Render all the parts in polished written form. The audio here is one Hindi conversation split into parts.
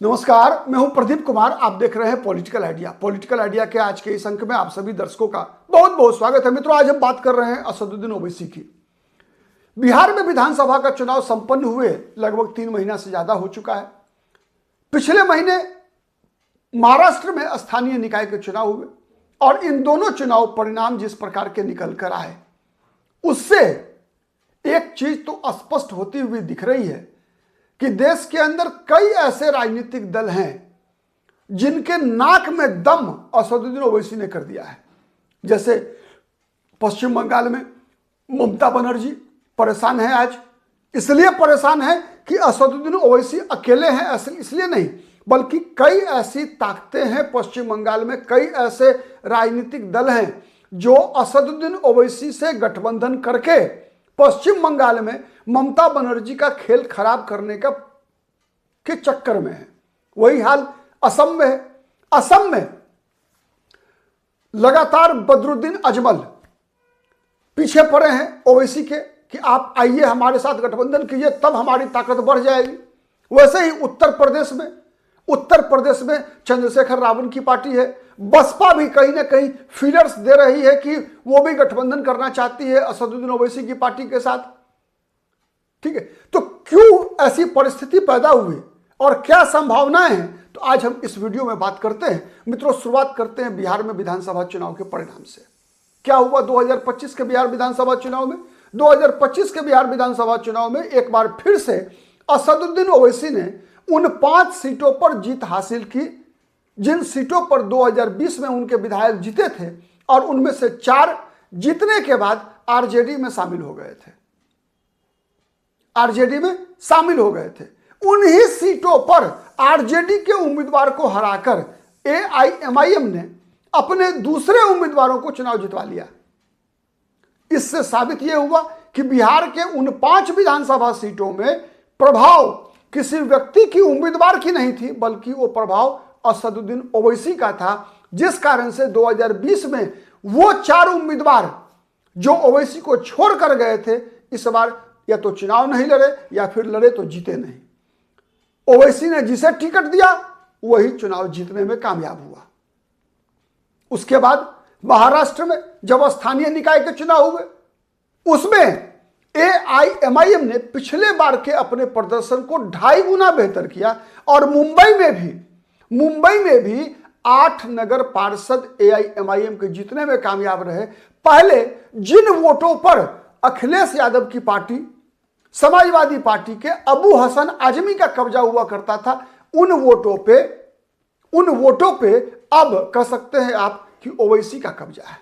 नमस्कार, मैं हूं प्रदीप कुमार। आप देख रहे हैं पॉलिटिकल आइडिया। पॉलिटिकल आइडिया के आज के इस अंक में आप सभी दर्शकों का बहुत बहुत स्वागत है। मित्रों, आज हम बात कर रहे हैं असदुद्दीन ओवैसी की। बिहार में विधानसभा का चुनाव संपन्न हुए लगभग 3 महीना से ज्यादा हो चुका है। पिछले महीने महाराष्ट्र में स्थानीय निकाय के चुनाव हुए और इन दोनों चुनाव परिणाम जिस प्रकार के निकल कर आए, उससे एक चीज तो स्पष्ट होती हुई दिख रही है कि देश के अंदर कई ऐसे राजनीतिक दल हैं जिनके नाक में दम असदुद्दीन ओवैसी ने कर दिया है। जैसे पश्चिम बंगाल में ममता बनर्जी परेशान है। आज इसलिए परेशान है कि असदुद्दीन ओवैसी अकेले हैं, इसलिए नहीं, बल्कि कई ऐसी ताकतें हैं पश्चिम बंगाल में, कई ऐसे राजनीतिक दल हैं जो असदुद्दीन ओवैसी से गठबंधन करके पश्चिम बंगाल में ममता बनर्जी का खेल खराब करने के चक्कर में है। वही हाल असम में है। असम में लगातार बदरुद्दीन अजमल पीछे पड़े हैं ओवैसी के कि आप आइए हमारे साथ गठबंधन कीजिए, तब हमारी ताकत बढ़ जाएगी। वैसे ही उत्तर प्रदेश में चंद्रशेखर रावण की पार्टी है। बसपा भी कहीं ना कहीं फीलर्स दे रही है कि वो भी गठबंधन करना चाहती है असदुद्दीन ओवैसी की पार्टी के साथ। ठीक है, तो क्यों ऐसी परिस्थिति पैदा हुई और क्या संभावनाएं हैं, तो आज हम इस वीडियो में बात करते हैं। मित्रों, शुरुआत करते हैं बिहार में विधानसभा चुनाव के परिणाम से। क्या हुआ 2025 के बिहार विधानसभा चुनाव में? 2025 के बिहार विधानसभा चुनाव में एक बार फिर से असदुद्दीन ओवैसी ने उन 5 सीटों पर जीत हासिल की जिन सीटों पर 2020 में उनके विधायक जीते थे, और उनमें से 4 जीतने के बाद आरजेडी में शामिल हो गए थे। उन्हीं सीटों पर आरजेडी के उम्मीदवार को हराकर एआईएमआईएम ने अपने दूसरे उम्मीदवारों को चुनाव जितवा लिया। इससे साबित यह हुआ कि बिहार के उन 5 विधानसभा सीटों में प्रभाव किसी व्यक्ति की उम्मीदवार की नहीं थी, बल्कि वो प्रभाव असदुद्दीन ओवैसी का था, जिस कारण से 2020 में वो 4 उम्मीदवार जो ओवैसी को छोड़कर गए थे, इस बार या तो चुनाव नहीं लड़े या फिर लड़े तो जीते नहीं। ओवैसी ने जिसे टिकट दिया वही चुनाव जीतने में कामयाब हुआ। उसके बाद महाराष्ट्र में जब स्थानीय निकाय के चुनाव हुए, उसमें एआईएमआईएम ने पिछले बार के अपने प्रदर्शन को 2.5 गुना बेहतर किया और मुंबई में भी 8 नगर पार्षद एआईएमआईएम के जीतने में कामयाब रहे। पहले जिन वोटों पर अखिलेश यादव की पार्टी, समाजवादी पार्टी के अबू हसन आजमी का कब्जा हुआ करता था, उन वोटों पे अब कह सकते हैं आप कि ओवैसी का कब्जा है।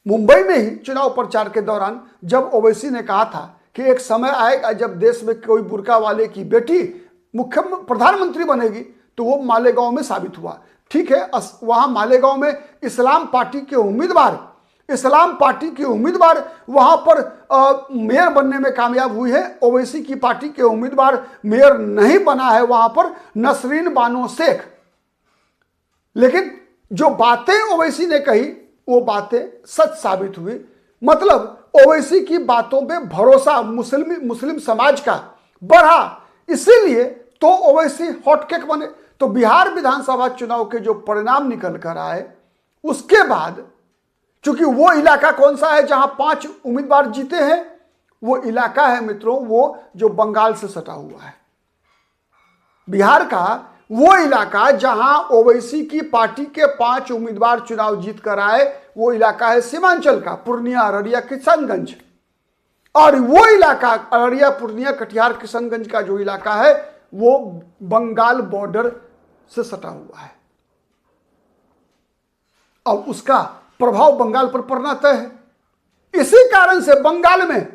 मुंबई में ही चुनाव प्रचार के दौरान जब ओवैसी ने कहा था कि एक समय आएगा जब देश में कोई बुर्का वाले की बेटी प्रधानमंत्री बनेगी, तो वो मालेगांव में साबित हुआ। ठीक है, वहां मालेगांव में इस्लाम पार्टी के उम्मीदवार वहां पर मेयर बनने में कामयाब हुई है। ओवैसी की पार्टी के उम्मीदवार मेयर नहीं बना है वहां पर, नसरीन बानो शेख। लेकिन जो बातें ओवैसी ने कही वो बातें सच साबित हुई। मतलब ओवैसी की बातों पे भरोसा मुस्लिम समाज का बढ़ा, इसीलिए तो ओवैसी हॉटकेक बने। तो बिहार विधानसभा चुनाव के जो परिणाम निकल कर आए, उसके बाद चूंकि वो इलाका कौन सा है जहां 5 उम्मीदवार जीते हैं, वो इलाका है मित्रों वो जो बंगाल से सटा हुआ है। बिहार का वो इलाका जहां ओवैसी की पार्टी के 5 उम्मीदवार चुनाव जीत कर आए, वो इलाका है सीमांचल का, पूर्णिया, अररिया, किशनगंज। और वो इलाका अररिया, पूर्णिया, कटिहार, किशनगंज का जो इलाका है वो बंगाल बॉर्डर से सटा हुआ है। अब उसका प्रभाव बंगाल पर पड़ना तय है। इसी कारण से बंगाल में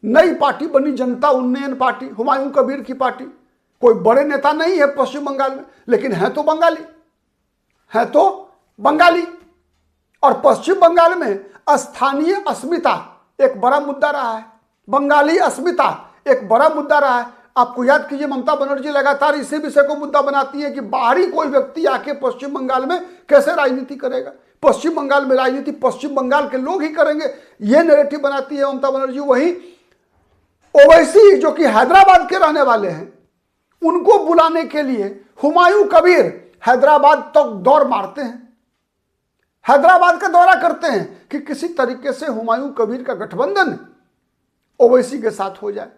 नई पार्टी बनी, जनता उन्नयन पार्टी, हुमायूं कबीर की पार्टी। कोई बड़े नेता नहीं है पश्चिम बंगाल में, लेकिन है तो बंगाली। और पश्चिम बंगाल में स्थानीय अस्मिता एक बड़ा मुद्दा रहा है, बंगाली अस्मिता एक बड़ा मुद्दा रहा है। आपको याद कीजिए, ममता बनर्जी लगातार इसी विषय को मुद्दा बनाती है कि बाहरी कोई व्यक्ति आके पश्चिम बंगाल में कैसे राजनीति करेगा, पश्चिम बंगाल में राजनीति पश्चिम बंगाल के लोग ही करेंगे, ये नैरेटिव बनाती है ममता बनर्जी। वही ओवैसी जो कि हैदराबाद के रहने वाले हैं, उनको बुलाने के लिए हुमायूं कबीर हैदराबाद तक दौड़ मारते हैं, हैदराबाद का दौरा करते हैं कि किसी तरीके से हुमायूं कबीर का गठबंधन ओवैसी के साथ हो जाए।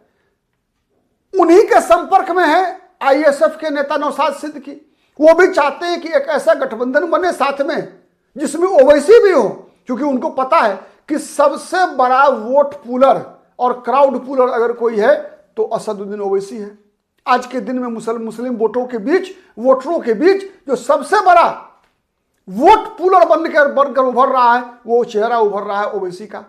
उन्हीं के संपर्क में है आईएसएफ के नेता नौशाद सिद्दीकी। वो भी चाहते हैं कि एक ऐसा गठबंधन बने साथ में जिसमें ओवैसी भी हो, क्योंकि उनको पता है कि सबसे बड़ा वोट पुलर और क्राउड पुलर अगर कोई है तो असदुद्दीन ओवैसी है। आज के दिन में मुस्लिम वोटरों के बीच जो सबसे बड़ा वोट पुलर बनकर उभर रहा है, वो चेहरा उभर रहा है ओवैसी का।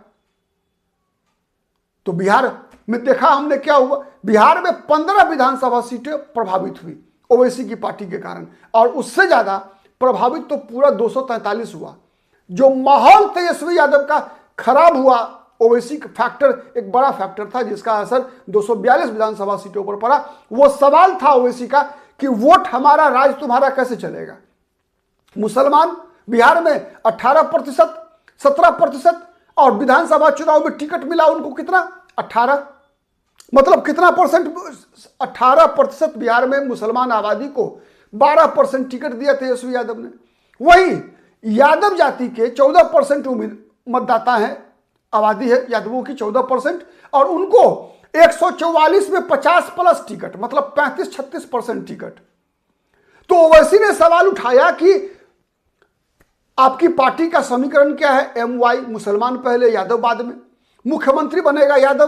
तो बिहार में देखा हमने क्या हुआ, बिहार में 15 विधानसभा सीटें प्रभावित हुई ओवैसी की पार्टी के कारण, और उससे ज्यादा प्रभावित तो पूरा 243 हुआ। जो माहौल तेजस्वी यादव का खराब हुआ, ओवैसी का फैक्टर एक बड़ा फैक्टर था जिसका असर 242 विधानसभा सीटों पर पड़ा। वो सवाल था ओवैसी का कि वोट हमारा, राज तुम्हारा कैसे चलेगा। मुसलमान बिहार में 18%, 17%, और विधानसभा चुनाव में टिकट मिला उनको कितना, 18, मतलब कितना परसेंट, 18% बिहार में मुसलमान आबादी को 12% टिकट दिया तेजस्वी यादव ने। वही यादव जाति के 14% मतदाता हैं, आबादी है यादवों की 14%, और उनको 144 में 50+ टिकट, मतलब 35-36% टिकट। तो ओवैसी ने सवाल उठाया कि आपकी पार्टी का समीकरण क्या है, MY मुसलमान पहले यादव बाद में, मुख्यमंत्री बनेगा यादव,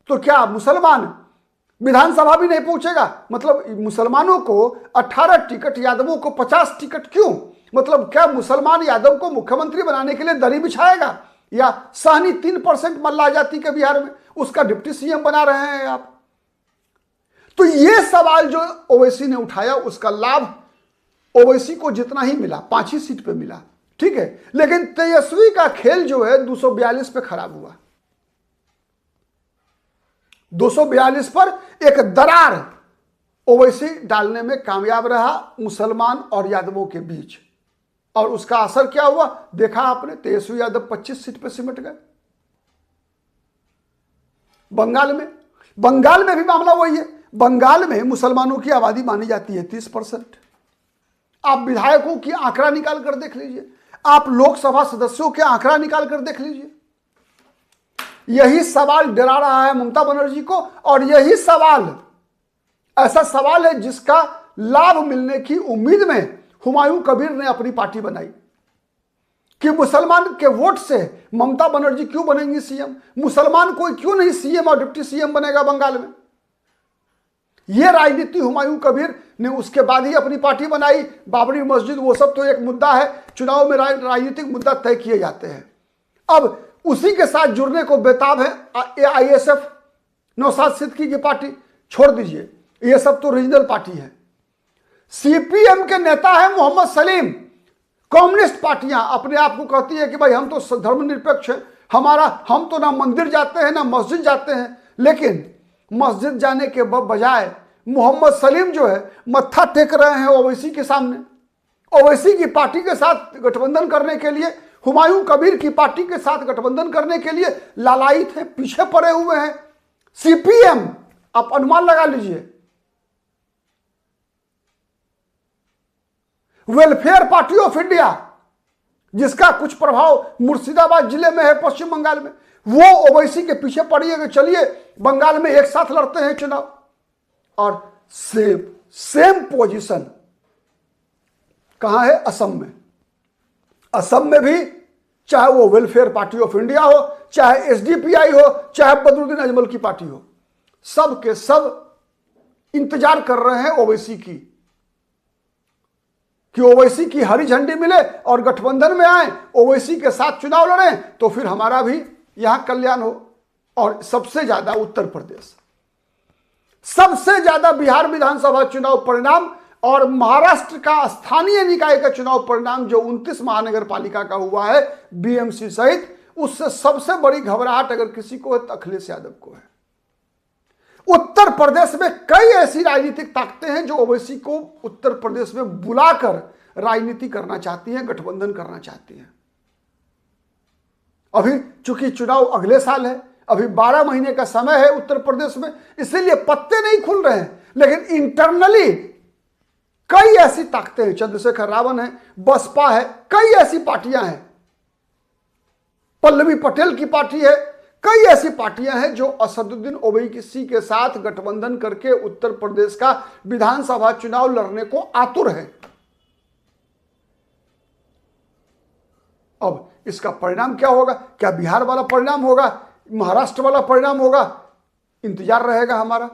तो क्या मुसलमान विधानसभा भी नहीं पहुंचेगा, मतलब मुसलमानों को 18 टिकट, यादवों को 50 टिकट क्यों, मतलब क्या मुसलमान यादव को मुख्यमंत्री बनाने के लिए दरी बिछाएगा, या सहनी 3% मल्लाह जाति के बिहार में उसका डिप्टी सीएम बना रहे हैं आप। तो ये सवाल जो ओवैसी ने उठाया उसका लाभ ओवैसी को जितना ही मिला, 5 ही सीट पे मिला, ठीक है, लेकिन तेजस्वी का खेल जो है 242 पे खराब हुआ। 242 पर एक दरार ओवैसी डालने में कामयाब रहा मुसलमान और यादवों के बीच, और उसका असर क्या हुआ देखा आपने, तेजस्वी यादव 25 सीट पे सिमट गए। बंगाल में भी मामला वही है। बंगाल में मुसलमानों की आबादी मानी जाती है 30%। आप विधायकों की आंकड़ा निकाल कर देख लीजिए, आप लोकसभा सदस्यों के आंकड़ा निकाल कर देख लीजिए। यही सवाल डरा रहा है ममता बनर्जी को, और यही सवाल ऐसा सवाल है जिसका लाभ मिलने की उम्मीद में हुमायूं कबीर ने अपनी पार्टी बनाई कि मुसलमान के वोट से ममता बनर्जी क्यों बनेंगी सीएम, मुसलमान कोई क्यों नहीं सीएम और डिप्टी सीएम बनेगा बंगाल में। यह राजनीति हुमायूं कबीर ने उसके बाद ही अपनी पार्टी बनाई। बाबरी मस्जिद वो सब तो एक मुद्दा है, चुनाव में राजनीतिक मुद्दा तय किए जाते हैं। अब उसी के साथ जुड़ने को बेताब है आईएसएफ, नौशाद सिद्दीकी की पार्टी, छोड़ दीजिए, ये सब तो रीजनल पार्टी है। सीपीएम के नेता है मोहम्मद सलीम। कम्युनिस्ट पार्टियां अपने आप को कहती है कि भाई हम तो धर्मनिरपेक्ष हैं, हम तो ना मंदिर जाते हैं ना मस्जिद जाते हैं, लेकिन मस्जिद जाने के बजाय मोहम्मद सलीम जो है मत्था टेक रहे हैं ओवैसी के सामने। ओवैसी की पार्टी के साथ गठबंधन करने के लिए, हुमायूं कबीर की पार्टी के साथ गठबंधन करने के लिए लालायित है, पीछे पड़े हुए हैं। सीपीएम, आप अनुमान लगा लीजिए, वेलफेयर पार्टी ऑफ इंडिया, जिसका कुछ प्रभाव मुर्शिदाबाद जिले में है पश्चिम बंगाल में, वो ओवैसी के पीछे पड़ी है कि चलिए बंगाल में एक साथ लड़ते हैं चुनाव। और सेम पोजीशन कहां है, असम में। असम में भी चाहे वो वेलफेयर पार्टी ऑफ इंडिया हो, चाहे एसडीपीआई हो, चाहे बदरुद्दीन अजमल की पार्टी हो, सब के सब इंतजार कर रहे हैं ओवैसी की, कि ओवैसी की हरी झंडी मिले और गठबंधन में आए, ओवैसी के साथ चुनाव लड़ें, तो फिर हमारा भी यहां कल्याण हो। और सबसे ज्यादा उत्तर प्रदेश, सबसे ज्यादा बिहार विधानसभा चुनाव परिणाम और महाराष्ट्र का स्थानीय निकाय का चुनाव परिणाम जो 29 महानगर पालिका का हुआ है बीएमसी सहित, उससे सबसे बड़ी घबराहट अगर किसी को है तो अखिलेश यादव को है। उत्तर प्रदेश में कई ऐसी राजनीतिक ताकतें हैं जो ओवैसी को उत्तर प्रदेश में बुलाकर राजनीति करना चाहती हैं, गठबंधन करना चाहती हैं। अभी चूंकि चुनाव अगले साल है, अभी 12 महीने का समय है उत्तर प्रदेश में, इसीलिए पत्ते नहीं खुल रहे हैं। लेकिन इंटरनली कई ऐसी ताकतें हैं, चंद्रशेखर रावण है, बसपा है, कई ऐसी पार्टियां हैं, पल्लवी पटेल की पार्टी है, कई ऐसी पार्टियां हैं जो असदुद्दीन ओवैसी के साथ गठबंधन करके उत्तर प्रदेश का विधानसभा चुनाव लड़ने को आतुर है। अब इसका परिणाम क्या होगा? क्या बिहार वाला परिणाम होगा, महाराष्ट्र वाला परिणाम होगा? इंतजार रहेगा हमारा।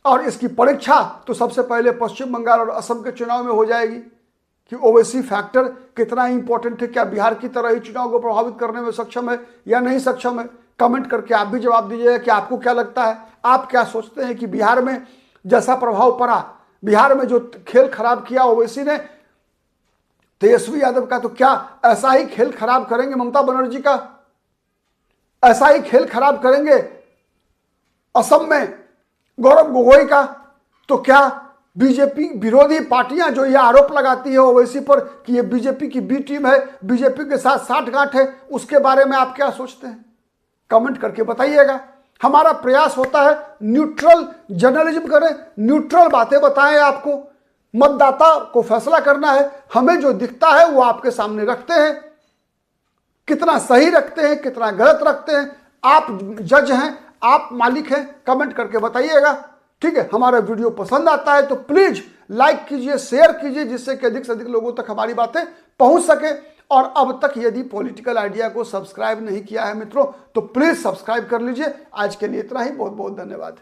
और इसकी परीक्षा तो सबसे पहले पश्चिम बंगाल और असम के चुनाव में हो जाएगी कि ओवैसी फैक्टर कितना इंपॉर्टेंट है, क्या बिहार की तरह ही चुनाव को प्रभावित करने में सक्षम है या नहीं सक्षम है। कमेंट करके आप भी जवाब दीजिएगा कि आपको क्या लगता है, आप क्या सोचते हैं कि बिहार में जैसा प्रभाव पड़ा, बिहार में जो खेल खराब किया ओवैसी ने तेजस्वी यादव का, तो क्या ऐसा ही खेल खराब करेंगे ममता बनर्जी का? ऐसा ही खेल खराब करेंगे असम में गौरव गोगोई का? तो क्या बीजेपी विरोधी पार्टियां जो ये आरोप लगाती है ओवैसी पर कि ये बीजेपी की बी टीम है, बीजेपी के साथ साठगांठ है, उसके बारे में आप क्या सोचते हैं? कमेंट करके बताइएगा। हमारा प्रयास होता है न्यूट्रल जर्नलिज्म करें, न्यूट्रल बातें बताएं आपको। मतदाता को फैसला करना है, हमें जो दिखता है वो आपके सामने रखते हैं। कितना सही रखते हैं, कितना गलत रखते हैं, आप जज हैं, आप मालिक हैं। कमेंट करके बताइएगा, ठीक है। हमारा वीडियो पसंद आता है तो प्लीज लाइक कीजिए, शेयर कीजिए, जिससे कि अधिक से अधिक लोगों तक हमारी बातें पहुंच सके। और अब तक यदि पॉलिटिकल आइडिया को सब्सक्राइब नहीं किया है मित्रों, तो प्लीज सब्सक्राइब कर लीजिए। आज के लिए इतना ही, बहुत बहुत धन्यवाद।